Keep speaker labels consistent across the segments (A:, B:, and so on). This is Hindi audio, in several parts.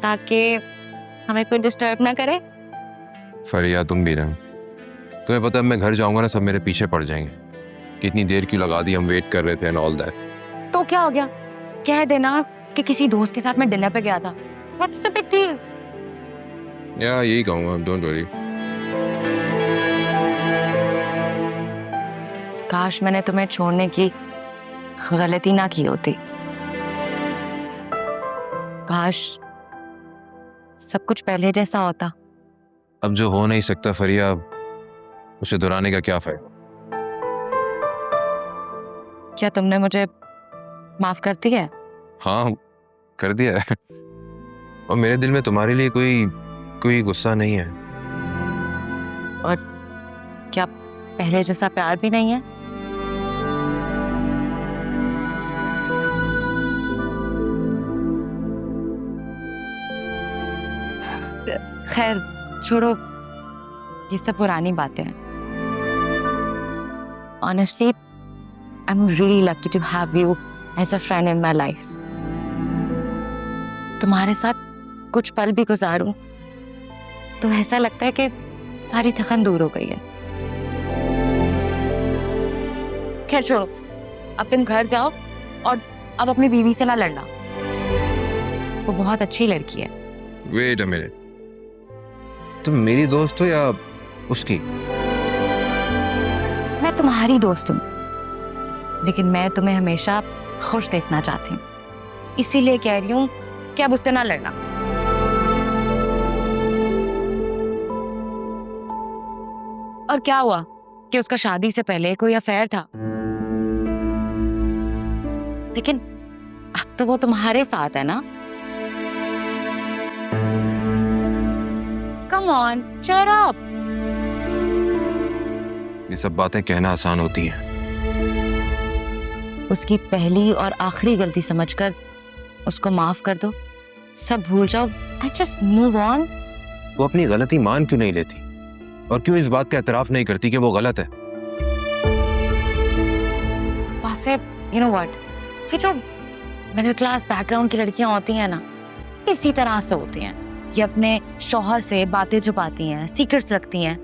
A: ताकि हमें कोई डिस्टर्ब ना करे।
B: फरिया तुम भी ना, तुम्हें पता है मैं घर जाऊंगा ना सब मेरे पीछे पड़ जाएंगे, कितनी देर क्यों लगा दी, हम वेट कर रहे थे एंड ऑल दैट।
A: तो क्या हो गया, कह देना कि किसी दोस्त के साथ मैं डिनर पे गया था। What's the big deal?
B: या यही कहूंगा, डोंट वरी।
A: काश मैंने तुम्हें छोड़ने की गलती ना की होती। काश सब कुछ पहले जैसा होता।
B: अब जो हो नहीं सकता फरिया, उसे दोहराने का क्या फायदा।
A: क्या तुमने मुझे माफ करती है?
B: हाँ कर दिया है, और मेरे दिल में तुम्हारे लिए कोई गुस्सा नहीं है।
A: और क्या पहले जैसा प्यार भी नहीं है? खैर छोड़ो, ये सब पुरानी बातें हैं। Honestly, I'm really lucky to have you as a friend in my life. तुम्हारे साथ कुछ पल भी गुजारूं तो ऐसा लगता है कि सारी थकन दूर हो गई है। खैर छोड़ो, अब तुम घर जाओ और अब अपनी बीवी से ना लड़ना, वो बहुत अच्छी लड़की है।
B: वेट अ मिनट, तुम मेरी दोस्त हो या उसकी?
A: मैं तुम्हारी दोस्त हूँ, लेकिन मैं तुम्हें हमेशा खुश देखना चाहती हूँ, इसीलिए कह रही हूँ कि अब उससे ना लड़ना। और क्या हुआ कि उसका शादी से पहले कोई अफेयर था, लेकिन अब तो वो तुम्हारे साथ है ना। Come on, cheer up।
B: ये सब बातें कहना आसान होती हैं।
A: उसकी पहली और आखिरी गलती समझकर उसको माफ कर दो, सब भूल जाओ and just move on।
B: वो अपनी गलती मान क्यों नहीं लेती, और क्यों इस बात का एतराफ नहीं करती कि वो गलत है?
A: वैसे you know what, ये जो मिडिल क्लास बैकग्राउंड की लड़कियां होती हैं ना, इसी तरह से होती हैं। ये अपने शौहर से बातें छुपाती हैं, सीक्रेट्स रखती हैं।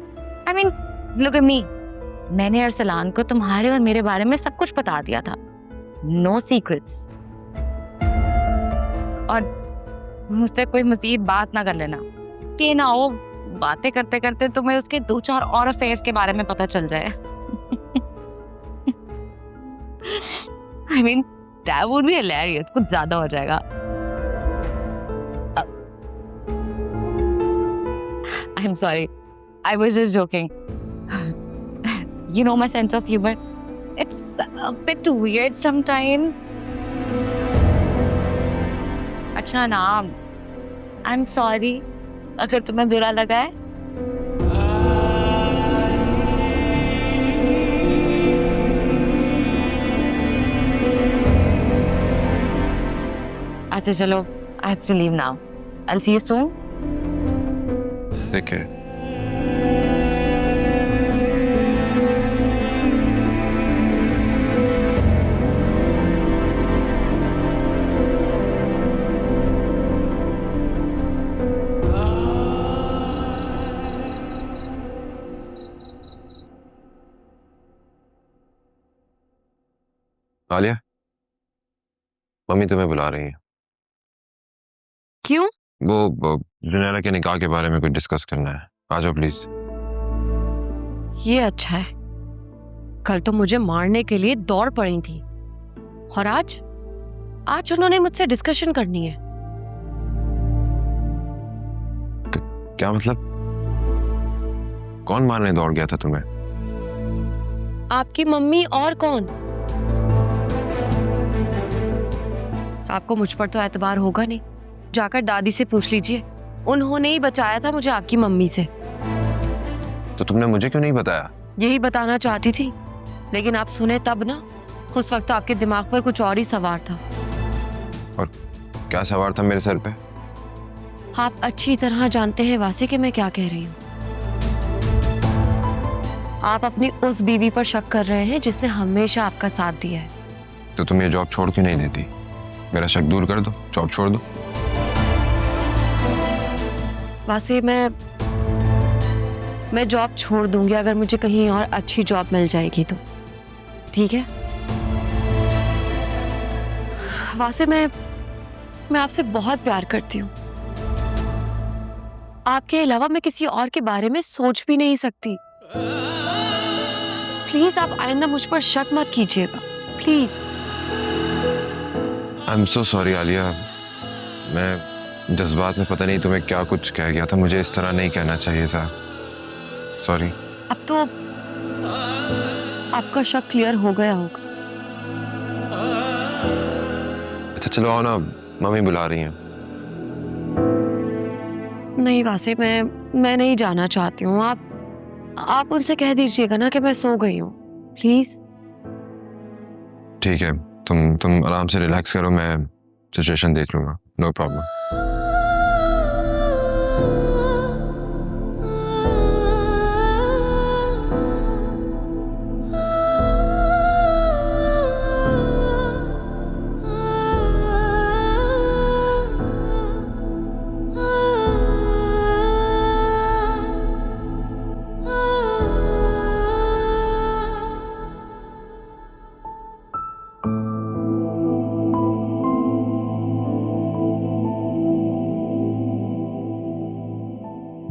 A: I mean, look at me, मैंने अरसलान को तुम्हारे और मेरे बारे में सब कुछ बता दिया था, नो सीक्रेट्स। और मुझसे कोई मजीद बात ना कर लेना कि ना हो बातें करते करते तुम्हें उसके 2-4 और अफेयर्स के बारे में पता चल जाए। I mean, that would be hilarious, कुछ ज्यादा हो जाएगा। I'm sorry, I was just joking. You know my sense of humor. It's a bit weird sometimes. अच्छा ना, I'm sorry अगर तुम्हें बुरा लगा है। अच्छा चलो, I have to leave now. I'll see you soon.
B: Take care. Alia, mummy तुम्हें बुला रही है।
A: क्यों?
B: वो जुनैरा के निकाह के बारे में कुछ डिस्कस करना है, आ जाओ प्लीज।
C: ये अच्छा है, कल तो मुझे मारने के लिए दौड़ पड़ी थी, और आज उन्होंने मुझसे डिस्कशन करनी है।
B: क्या मतलब? कौन मारने दौड़ गया था तुम्हें?
C: आपकी मम्मी, और कौन? आपको मुझ पर तो एतबार होगा नहीं, जाकर दादी से पूछ लीजिए, उन्होंने ही बचाया था मुझे आपकी मम्मी से।
B: तो तुमने मुझे क्यों नहीं बताया?
C: यही बताना चाहती थी, लेकिन आप सुने तब ना। उस वक्त आपके दिमाग पर कुछ और ही सवार था।
B: और क्या सवार था मेरे सर पे?
C: आप अच्छी तरह जानते हैं वासे कि मैं क्या कह रही हूँ। आप अपनी उस बीवी पर शक कर रहे हैं जिसने हमेशा आपका साथ दिया है।
B: तो तुम ये जॉब छोड़ क्यों नहीं देती? मेरा शक दूर कर दो, जॉब छोड़ दो।
C: वैसे मैं जॉब छोड़ दूंगी अगर मुझे कहीं और अच्छी जॉब मिल जाएगी तो, ठीक है? वैसे मैं आपसे बहुत प्यार करती हूँ। आपके अलावा मैं किसी और के बारे में सोच भी नहीं सकती। प्लीज आप आइंदा मुझ पर शक मत कीजिएगा, please.
B: I am so sorry Alia, मैं जज्बात में पता नहीं तुम्हें क्या कुछ कह गया था, मुझे इस तरह नहीं कहना चाहिए था, सॉरी।
C: अब तो आपका शक क्लियर हो गया होगा।
B: अच्छा चलो आओ ना, मम्मी बुला रही हैं।
C: नहीं वैसे मैं नहीं जाना चाहती हूँ। आप उनसे कह दीजिएगा ना कि मैं सो गई हूँ, प्लीज।
B: ठीक है, तुम आराम से रिलैक्स करो, मैं सिचुएशन देख लूंगा, नो प्रॉब्लम।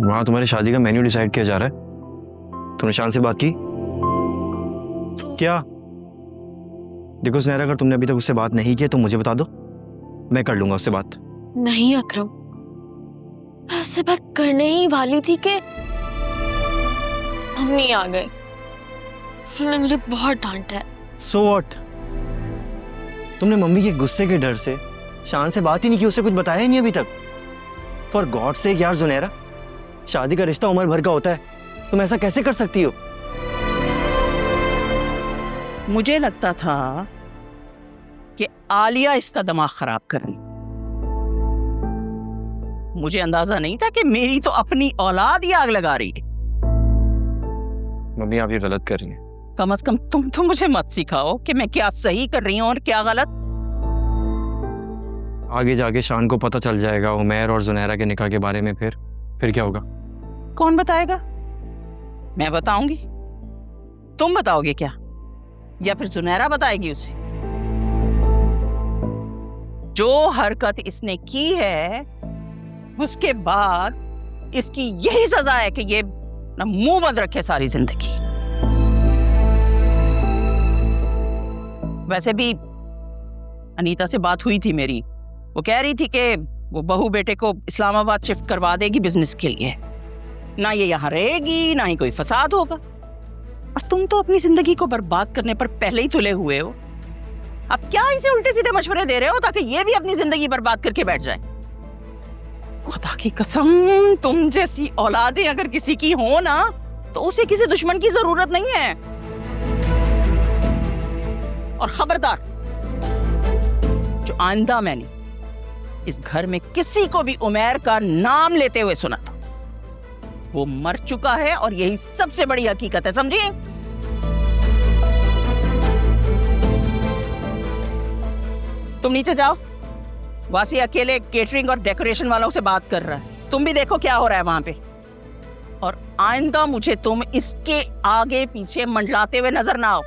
D: वहाँ तुम्हारी शादी का मेन्यू डिसाइड किया जा रहा है। तुमने शान से बात की क्या? देखो सुनहरा, अगर तुमने अभी तक उससे बात नहीं की तो मुझे बता दो, मैं कर लूंगा उससे बात।
C: नहीं अकरम, मैं उससे बात करने ही वाली थी कि मम्मी आ गए। उन्होंने मुझे बहुत डांटा है।
D: So what? तुमने मम्मी के गुस्से के डर से शान से बात ही नहीं की, उससे कुछ बताया ही नहीं अभी तक। फॉर गॉड सेक यार सुनहरा, शादी का रिश्ता उम्र भर का होता है, तुम ऐसा कैसे कर सकती हो?
E: मुझे लगता था कि आलिया इसका दिमाग खराब कर रही, मुझे अंदाजा नहीं था कि मेरी तो अपनी औलाद ही आग लगा रही है।
D: मम्मी आप ये गलत कर रही हैं।
E: कम से कम तुम तो मुझे मत सिखाओ कि मैं क्या सही कर रही हूँ और क्या गलत।
D: आगे जाके शान को पता चल जाएगा उमैर और जुनैरा के निकाह के बारे में, फिर क्या होगा?
E: कौन बताएगा? मैं बताऊंगी? तुम बताओगे क्या? या फिर जुनैरा बताएगी उसे? जो हरकत इसने की है उसके बाद इसकी यही सजा है कि ये ना मुंह बंद रखे सारी जिंदगी। वैसे भी अनीता से बात हुई थी मेरी, वो कह रही थी कि वो बहू बेटे को इस्लामाबाद शिफ्ट करवा देगी बिजनेस के लिए, ना ये यहाँ रहेगी ना ही कोई फसाद होगा। और तुम तो अपनी जिंदगी को बर्बाद करने पर पहले ही तुले हुए हो, अब क्या इसे उल्टे सीधे मशवरे दे रहे हो ताकि ये भी अपनी जिंदगी बर्बाद करके बैठ जाए? खुदा की कसम, तुम जैसी औलादें अगर किसी की हो ना तो उसे किसी दुश्मन की जरूरत नहीं है। और खबरदार, जो आइंदा मैंने इस घर में किसी को भी उमैर का नाम लेते हुए सुना था, वो मर चुका है और यही सबसे बड़ी हकीकत है, समझी? तुम नीचे जाओ, वासी अकेले केटरिंग और डेकोरेशन वालों से बात कर रहा है, तुम भी देखो क्या हो रहा है वहां पे। और आइंदा मुझे तुम इसके आगे पीछे मंडलाते हुए नजर ना आओ।